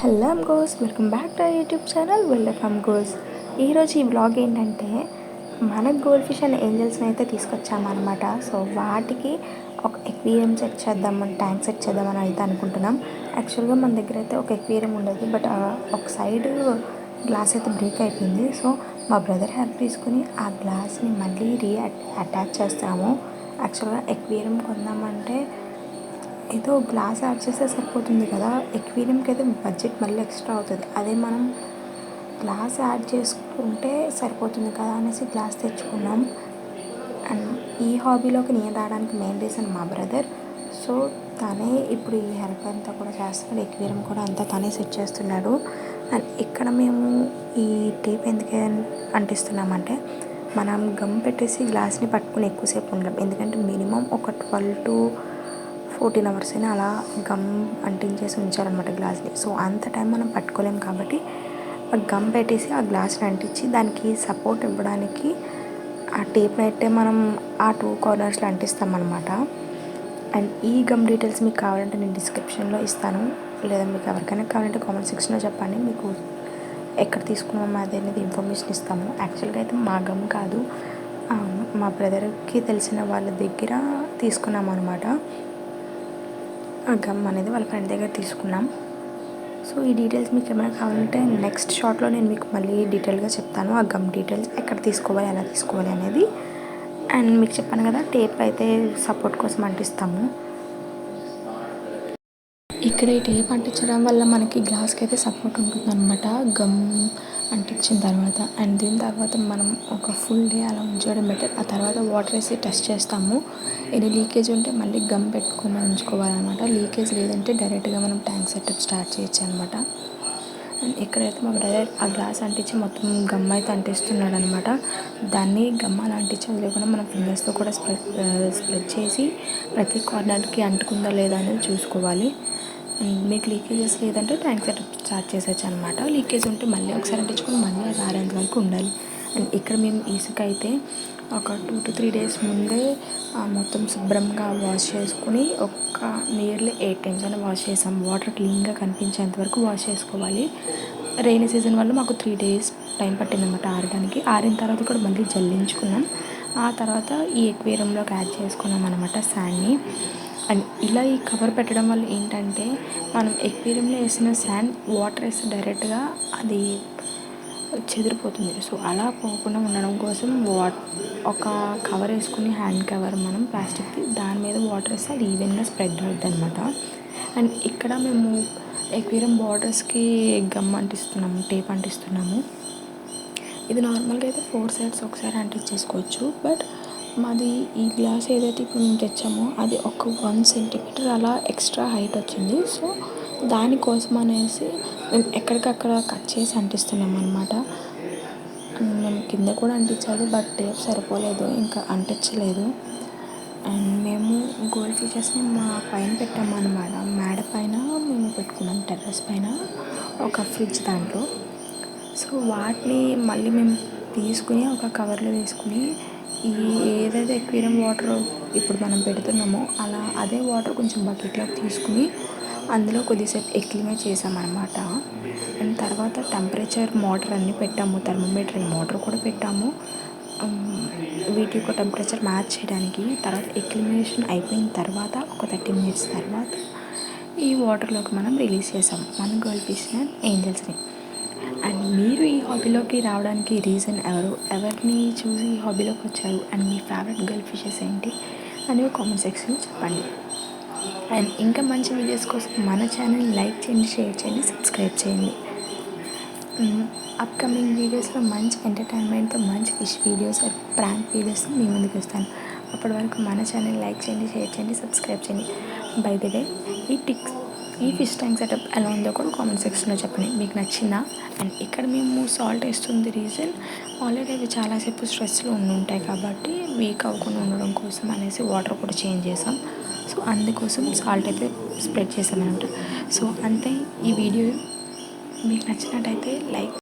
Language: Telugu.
Hello goes, welcome back to YouTube channel welcome goes. ఈరోజు ఈ వ్లాగ్ ఏంటంటే మన గోల్డ్ ఫిష్ అండ్ ఏంజల్స్ని అయితే తీసుకొచ్చామన్నమాట. సో వాటికి ఒక ఎక్వేరియం సెట్ చేద్దామని, ట్యాంక్ సెట్ చేద్దామని అయితే అనుకుంటున్నాం. యాక్చువల్గా మన దగ్గర అయితే ఒక ఎక్వేరియం ఉండేది, బట్ ఒక సైడ్ గ్లాస్ అయితే బ్రేక్ అయిపోయింది. సో మా బ్రదర్ హెల్ప్ తీసుకుని ఆ గ్లాస్ని మళ్ళీ అటాచ్ చేస్తాము. యాక్చువల్గా ఎక్వేరియం కొందామంటే ఏదో గ్లాస్ యాడ్ చేస్తే సరిపోతుంది కదా, ఎక్వేరియంకి అయితే బడ్జెట్ మళ్ళీ ఎక్స్ట్రా అవుతుంది. అదే మనం గ్లాస్ యాడ్ చేసుకుంటే సరిపోతుంది కదా అనేసి గ్లాస్ తెచ్చుకున్నాం. అండ్ ఈ హాబీలోకి నేను రావడానికి మెయిన్ రీజన్ మా బ్రదర్. సో తనే ఇప్పుడు ఈ హెల్ప్ అంతా కూడా చేస్తున్నాడు, ఎక్వేరియం కూడా అంతా తనే సెట్ చేస్తున్నాడు. అండ్ ఇక్కడ మేము ఈ టేప్ ఎందుకే అంటిస్తున్నామంటే, మనం గమ్ పెట్టేసి గ్లాస్ని పట్టుకుని ఎక్కువసేపు ఉండలేం. ఎందుకంటే మినిమం ఒక 12 to 14 hours అయినా అలా గమ్ అంటించేసి ఉంచాలన్నమాట గ్లాస్ని. సో అంత టైం మనం పట్టుకోలేం కాబట్టి ఆ గమ్ పెట్టేసి ఆ గ్లాస్ని అంటించి దానికి సపోర్ట్ ఇవ్వడానికి ఆ టేప్ని అయితే మనం ఆ 2 కార్నర్స్లో అంటిస్తామన్నమాట. అండ్ ఈ గమ్ డీటెయిల్స్ మీకు కావాలంటే నేను డిస్క్రిప్షన్లో ఇస్తాను, లేదా మీకు ఎవరికైనా కావాలంటే కామెంట్ సెక్షన్లో చెప్పండి, మీకు ఎక్కడ తీసుకున్నామో అదే అనేది ఇన్ఫర్మేషన్ ఇస్తాము. యాక్చువల్గా అయితే మా గమ్ కాదు, మా బ్రదర్కి తెలిసిన వాళ్ళ దగ్గర తీసుకున్నాం అనమాట. ఆ గమ్ అనేది వాళ్ళ ఫ్రెండ్ దగ్గర తీసుకున్నాం. సో ఈ డీటెయిల్స్ మీకు ఏమైనా కావాలంటే నెక్స్ట్ షార్ట్లో నేను మీకు మళ్ళీ డీటెయిల్గా చెప్తాను, ఆ గమ్ డీటెయిల్స్ ఎక్కడ తీసుకోవాలి, ఎలా తీసుకోవాలి అనేది. అండ్ మీకు చెప్పాను కదా, టేప్ అయితే సపోర్ట్ కోసం అంటిస్తాము. ఇక్కడ ఈ టేప్ అంటించడం వల్ల మనకి గ్లాస్కి అయితే సపోర్ట్ ఉంటుందన్నమాట గమ్ అంటించిన తర్వాత. అండ్ దీని తర్వాత మనం ఒక ఫుల్ డే అలా ఉంచడం బెటర్. ఆ తర్వాత వాటర్ వేసి టెస్ట్ చేస్తాము. ఎన్ని లీకేజ్ ఉంటే మళ్ళీ గమ్ పెట్టుకొని ఉంచుకోవాలన్నమాట. లీకేజ్ లేదంటే డైరెక్ట్గా మనం ట్యాంక్ సెటప్ స్టార్ట్ చేయొచ్చు అనమాట. అండ్ ఇక్కడైతే మా బ్రదర్ ఆ గ్లాస్ అంటించి మొత్తం గమ్ అయితే అంటిస్తున్నాడు అనమాట. దాన్ని గమ్ అలా అంటించి వదిలేకుండా మనం ఫింగర్స్తో కూడా స్ప్రెడ్ చేసి ప్రతి కార్నర్కి అంటుకుందా లేదా అనేది చూసుకోవాలి. మీకు లీకేజెస్ లేదంటే ట్యాంక్ సెటప్ స్టార్ట్ చేసేచ్చు అనమాట. లీకేజ్ ఉంటే మళ్ళీ ఒకసారి అంటించుకొని మళ్ళీ అది ఆరేంత వరకు ఉండాలి. అండ్ ఇక్కడ మేము ఇసుక అయితే ఒక 2 to 3 days ముందే మొత్తం శుభ్రంగా వాష్ చేసుకుని ఒక నియర్లీ 8 times అయినా వాష్ చేసాం. వాటర్ క్లీన్గా కనిపించేంత వరకు వాష్ చేసుకోవాలి. రైనీ సీజన్ వల్ల మాకు 3 days టైం పట్టిందన్నమాట ఆరడానికి. ఆరిన తర్వాత కూడా మళ్ళీ జల్లించుకున్నాం. ఆ తర్వాత ఈ ఎక్వేరియంలోకి యాడ్ చేసుకున్నాం అనమాట శాండ్ని. అండ్ ఇలా ఈ కవర్ పెట్టడం వల్ల ఏంటంటే, మనం ఎక్వేరియంలో వేసిన శాండ్ వాటర్ వేస్తే డైరెక్ట్గా అది చెదిరిపోతుంది. సో అలా పోకుండా ఉండడం కోసం ఒక కవర్ వేసుకుని, హ్యాండ్ కవర్ మనం ప్లాస్టిక్ది, దాని మీద వాటర్ వేస్తే అది ఈవెన్గా స్ప్రెడ్ అవుతుంది అనమాట. అండ్ ఇక్కడ మేము ఎక్వేరియం బార్డర్స్కి గమ్ అంటిస్తున్నాము, టేప్ అంటిస్తున్నాము. ఇది నార్మల్గా అయితే 4 sides ఒకసారి అంటించేసుకోవచ్చు, బట్ మాది ఈ గ్లాస్ ఏదైతే ఇప్పుడు మేము తెచ్చామో అది ఒక 1 centimeter అలా ఎక్స్ట్రా హైట్ వచ్చింది. సో దానికోసం అనేసి మేము ఎక్కడికక్కడ కట్ చేసి అంటిస్తున్నాం అనమాట. మేము కింద కూడా అంటించాలి, బట్ టేప్ సరిపోలేదు, ఇంకా అంటించలేదు. అండ్ మేము గోల్డ్ ఫిషెస్ని మా పైన పెట్టామన్నమాట. మేడ పైన మేము పెట్టుకున్నాం, టెర్రస్ పైన ఒక ఫ్రిడ్జ్ దాంట్లో. సో వాటిని మళ్ళీ మేము తీసుకుని ఒక కవర్లో వేసుకుని, ఏదైతే ఎక్వేరియం వాటర్ ఇప్పుడు మనం పెడుతున్నామో అలా అదే వాటర్ కొంచెం బకెట్లోకి తీసుకుని అందులో కొద్దిసేపు ఎక్లిమేట్ చేసామన్నమాట. అండ్ తర్వాత టెంపరేచర్ మోటార్ అన్నీ పెట్టాము, థర్మోమీటర్ మోటార్ కూడా పెట్టాము వీటి యొక్క టెంపరేచర్ మ్యాచ్ చేయడానికి. తర్వాత ఎక్లిమేషన్ అయిపోయిన తర్వాత ఒక 30 minutes తర్వాత ఈ వాటర్లోకి మనం రిలీజ్ చేసాం మన గోల్డ్ ఫిష్ అండ్ ఏంజల్స్ని. అండ్ మీరు ఈ హాబీలోకి రావడానికి రీజన్ ఎవరిని చూసి ఈ హాబీలోకి వచ్చారు, and me favourite girl fishes ఏంటి అనేవి కామెంట్ సెక్షన్లో చెప్పండి. అండ్ ఇంకా మంచి వీడియోస్ కోసం మన ఛానల్ లైక్ చేయండి, షేర్ చేయండి, సబ్స్క్రైబ్ చేయండి. అప్కమింగ్ వీడియోస్లో మంచి ఎంటర్టైన్మెంట్తో మంచి ఫిష్ వీడియోస్, ప్రాంక్ వీడియోస్ మీ ముందుకు వస్తాను. అప్పటి వరకు మన ఛానల్ లైక్ చేయండి, షేర్ చేయండి, సబ్స్క్రైబ్ చేయండి. బై ది వే, ఈ ఫిష్ ట్యాంక్ సెటప్ ఎలా ఉందో కూడా కామెంట్ సెక్షన్లో చెప్పండి, మీకు నచ్చిందా. అండ్ ఇక్కడ మేము సాల్ట్ వేస్తుంది రీజన్, ఆల్రెడీ అవి చాలాసేపు స్ట్రెస్లో ఉంటాయి కాబట్టి వీక్ అవ్వకుండా ఉండడం కోసం అనేసి వాటర్ కూడా చేంజ్ చేసాం. సో అందుకోసం సాల్ట్ అయితే స్ప్రెడ్ చేసామన్నమాట. సో అంతే, ఈ వీడియో మీకు నచ్చినట్టయితే లైక్